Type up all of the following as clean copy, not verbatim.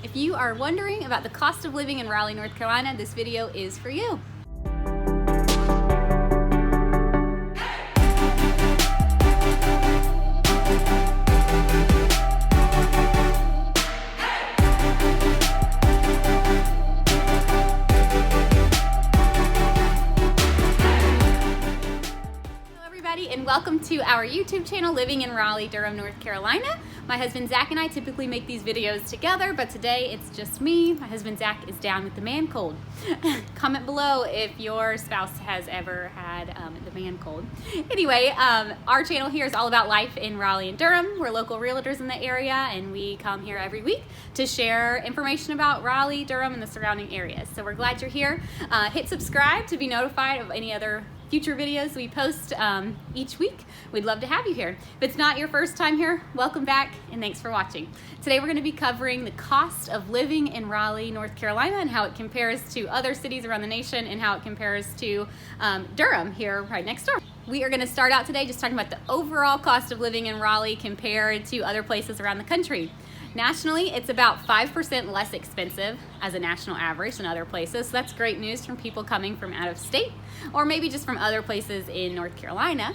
If you are wondering about the cost of living in Raleigh, North Carolina, this video is for you. And welcome to our YouTube channel, Living in Raleigh-Durham North Carolina. My husband Zach and I typically make these videos together, but today it's just me. My husband Zach is down with the man cold. Comment below if your spouse has ever had the man cold. Anyway, our channel here is all about life in Raleigh and Durham. We're local realtors in the area, and we come here every week to share information about Raleigh, Durham, and the surrounding areas. So we're glad you're here. Hit subscribe to be notified of any other future videos we post each week. We'd love to have you here. If it's not your first time here, welcome back and thanks for watching. Today we're going to be covering the cost of living in Raleigh, North Carolina, and how it compares to other cities around the nation and how it compares to Durham here right next door. We are going to start out today just talking about the overall cost of living in Raleigh compared to other places around the country. Nationally, it's about 5% less expensive as a national average than other places. So that's great news from people coming from out of state or maybe just from other places in North Carolina.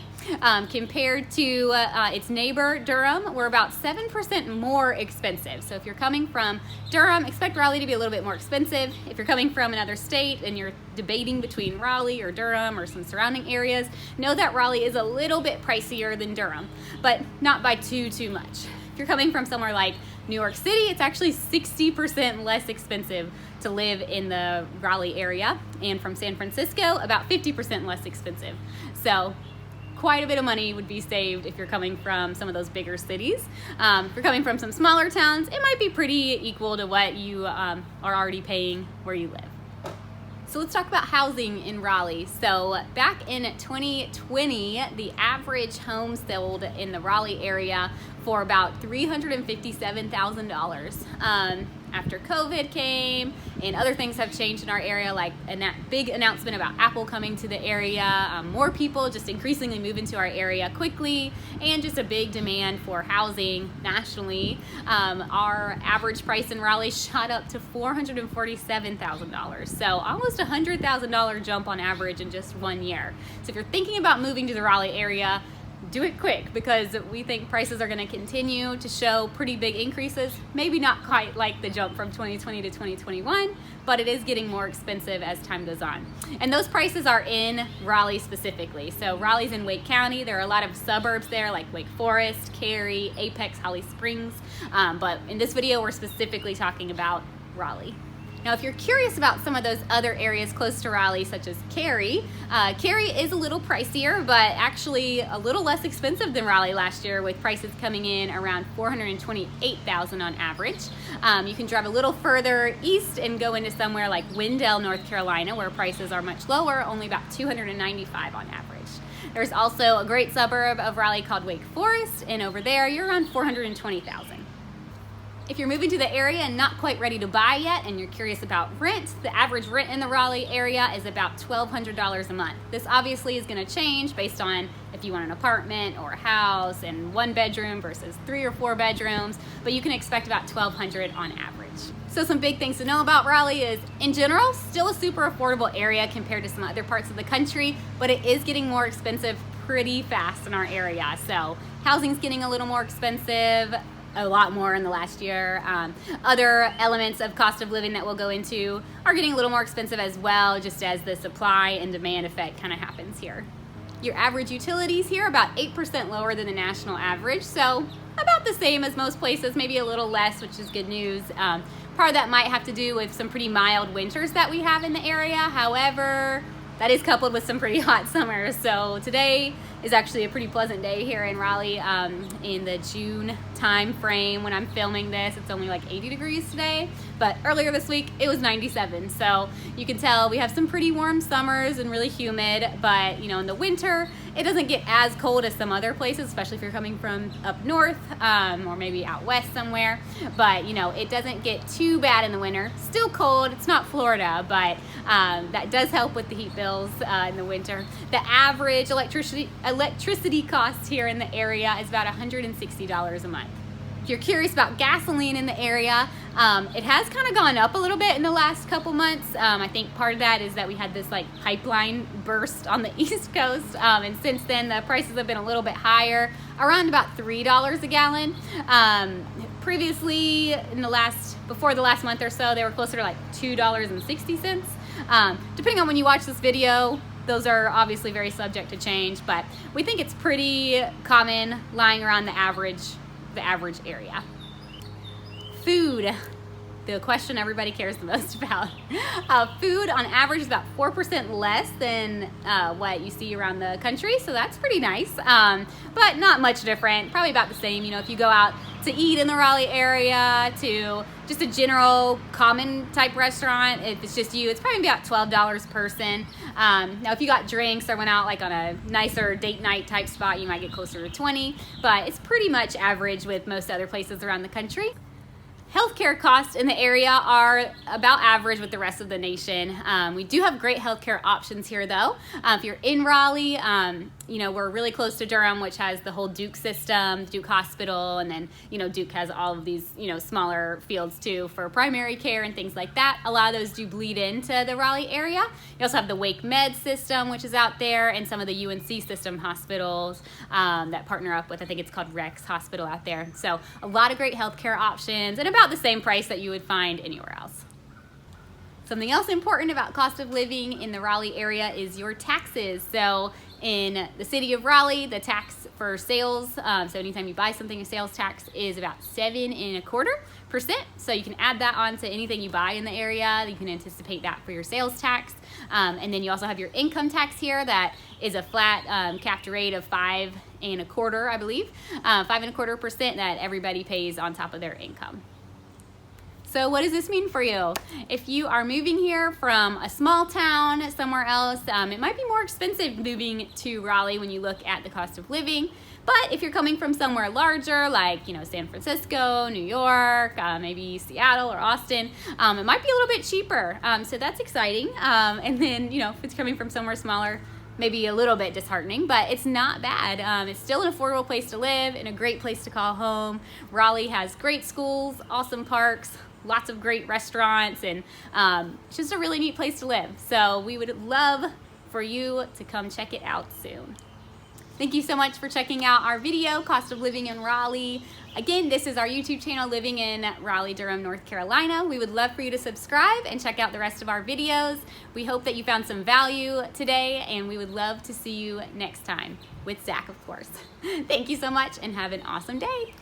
Compared to its neighbor, Durham, we're about 7% more expensive. So if you're coming from Durham, expect Raleigh to be a little bit more expensive. If you're coming from another state and you're debating between Raleigh or Durham or some surrounding areas, know that Raleigh is a little bit pricier than Durham, but not by too much. If you're coming from somewhere like New York City, it's actually 60% less expensive to live in the Raleigh area, and from San Francisco, about 50% less expensive. So quite a bit of money would be saved if you're coming from some of those bigger cities. If you're coming from some smaller towns, it might be pretty equal to what you are already paying where you live. So let's talk about housing in Raleigh. So back in 2020, the average home sold in the Raleigh area for about $357,000. After COVID came and other things have changed in our area, like a big announcement about Apple coming to the area, more people just increasingly move into our area quickly, and just a big demand for housing nationally. Our average price in Raleigh shot up to $447,000. So almost a $100,000 jump on average in just 1 year. So if you're thinking about moving to the Raleigh area, do it quick, because we think prices are going to continue to show pretty big increases. Maybe not quite like the jump from 2020 to 2021, but it is getting more expensive as time goes on. And those prices are in Raleigh specifically. So Raleigh's in Wake County. There are a lot of suburbs there like Wake Forest, Cary, Apex, Holly Springs. But in this video, we're specifically talking about Raleigh. Now, if you're curious about some of those other areas close to Raleigh, such as Cary, Cary is a little pricier, but actually a little less expensive than Raleigh last year, with prices coming in around $428,000 on average. You can drive a little further east and go into somewhere like Wendell, North Carolina, where prices are much lower, only about $295,000 on average. There's also a great suburb of Raleigh called Wake Forest, and over there you're around $420,000. If you're moving to the area and not quite ready to buy yet, and you're curious about rent, the average rent in the Raleigh area is about $1,200 a month. This obviously is going to change based on if you want an apartment or a house and 1 bedroom versus 3 or 4 bedrooms, but you can expect about $1,200 on average. So some big things to know about Raleigh is, in general, still a super affordable area compared to some other parts of the country, but it is getting more expensive pretty fast in our area. So housing's getting a little more expensive, a lot more in the last year. Other elements of cost of living that we'll go into are getting a little more expensive as well, just as the supply and demand effect kind of happens here. Your average utilities here about 8% lower than the national average, so about the same as most places, maybe a little less, which is good news. Part of that might have to do with some pretty mild winters that we have in the area. However, that is coupled with some pretty hot summers. So today is actually a pretty pleasant day here in Raleigh in the June time frame. When I'm filming this, it's only like 80 degrees today, but earlier this week it was 97. So you can tell we have some pretty warm summers and really humid, but you know, in the winter it doesn't get as cold as some other places, especially if you're coming from up north or maybe out west somewhere. But you know, it doesn't get too bad in the winter. Still cold, it's not Florida, but that does help with the heat bills in the winter. The average electricity cost here in the area is about $160 a month. If you're curious about gasoline in the area, it has kind of gone up a little bit in the last couple months. I think part of that is that we had this like pipeline burst on the East Coast, and since then the prices have been a little bit higher, around about $3 a gallon. Previously, before the last month or so, they were closer to like $2.60. Depending on when you watch this video, those are obviously very subject to change, but we think it's pretty common, lying around the average area. Food, the question everybody cares the most about. Food on average is about 4% less than what you see around the country, so that's pretty nice, but not much different, probably about the same. You know, if you go out to eat in the Raleigh area to just a general common type restaurant, if it's just you, it's probably about $12 a person. Now if you got drinks or went out like on a nicer date night type spot, you might get closer to $20, but it's pretty much average with most other places around the country. Healthcare costs in the area are about average with the rest of the nation. We do have great healthcare options here though. If you're in Raleigh, you know, we're really close to Durham, which has the whole Duke system, Duke Hospital, and then, you know, Duke has all of these, you know, smaller fields too for primary care and things like that. A lot of those do bleed into the Raleigh area. You also have the Wake Med system, which is out there, and some of the UNC system hospitals that partner up with, I think it's called Rex Hospital out there. So a lot of great healthcare options and about the same price that you would find anywhere else. Something else important about cost of living in the Raleigh area is your taxes. So in the city of Raleigh, the tax for sales, so anytime you buy something, a sales tax is about 7.25%. So you can add that on to anything you buy in the area. You can anticipate that for your sales tax. And then you also have your income tax here that is a flat capped rate of 5.25%, I believe, 5.25% that everybody pays on top of their income. So what does this mean for you? If you are moving here from a small town somewhere else, it might be more expensive moving to Raleigh when you look at the cost of living. But if you're coming from somewhere larger, like, you know, San Francisco, New York, maybe Seattle or Austin, it might be a little bit cheaper. So that's exciting. And then, you know, if it's coming from somewhere smaller, maybe a little bit disheartening, but it's not bad. It's still an affordable place to live and a great place to call home. Raleigh has great schools, awesome parks, lots of great restaurants, and it's just a really neat place to live. So we would love for you to come check it out soon. Thank you so much for checking out our video, Cost of Living in Raleigh. Again, this is our YouTube channel, Living in Raleigh-Durham North Carolina. We would love for you to subscribe and check out the rest of our videos. We hope that you found some value today, and we would love to see you next time, with Zach, of course. Thank you so much, and have an awesome day.